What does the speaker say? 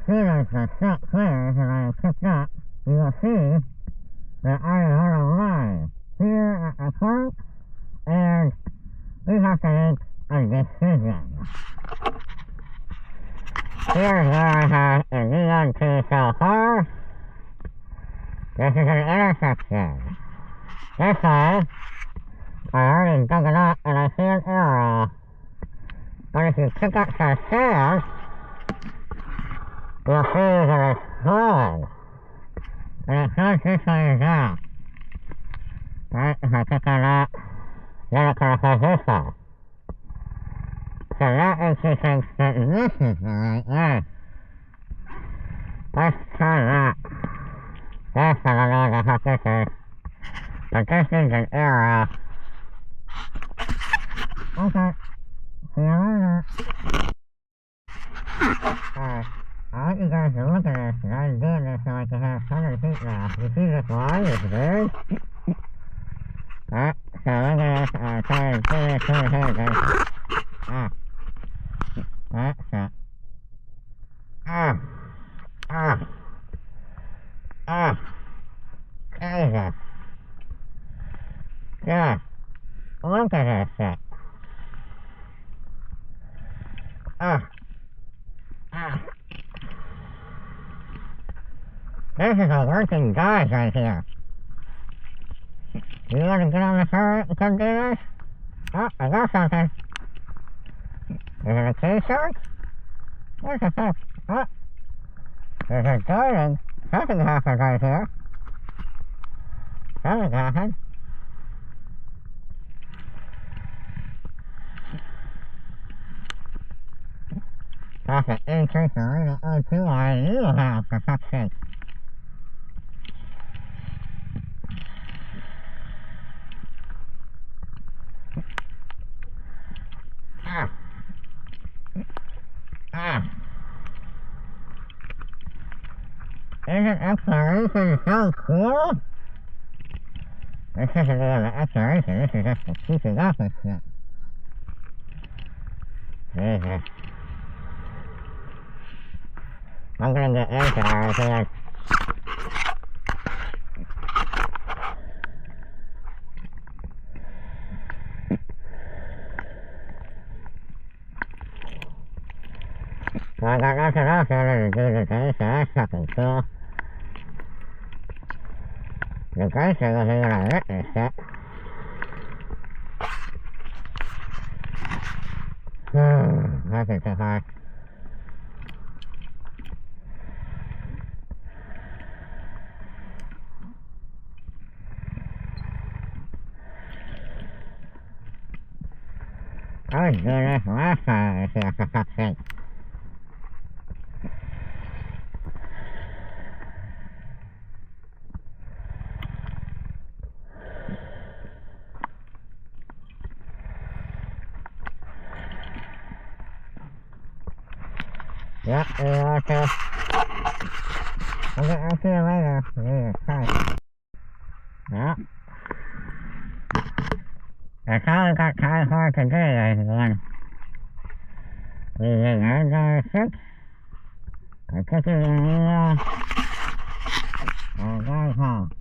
soon as the shot clears and I am picked up, you will see that I am on a line here at the point, and we have to make a decision. Here's where I have a neon tree so far. This is an intersection. This side, I already dug it up and I see an arrow. But if you pick up some sand, you'll see that it's flowing. And it goes this way down. Right, if I pick that up, then it kind of goes this way. So that makes me think that this is the right way. Let's try that. This I don't know what this is. But this is an arrow. Okay. See you later. Alright. I want you guys to look at this, and I'm doing this so I can have 100 feet now. You see this line? It's big. Alright, so look at this. I'll try to do this over here, guys. Alright, so. Jesus. Yeah. Look at this shit. This is a working guy right here. You want to get on the turret and come do this? Oh, I got something. Is it a key shark? Where's the fish? Oh, there's a garden. Something happened right here. Something happened. That's an increase in rate of O2 I need to have, for fuck's sake. Isn't exploration so cool? This isn't even an exploration, this is just a keeping up with shit. Jesus. I'm gonna get into everything. Well, I got nothing else other to do today, so that's fucking cool. The glacier wasn't even a witness yet. That's too hard. I was doing this last time I was here, for fuck's sake. Yep, you want to. I'll see you later. Jesus Christ. Yep. That's all we got time for today, everyone. We did another 6. I took it in the I'll go home.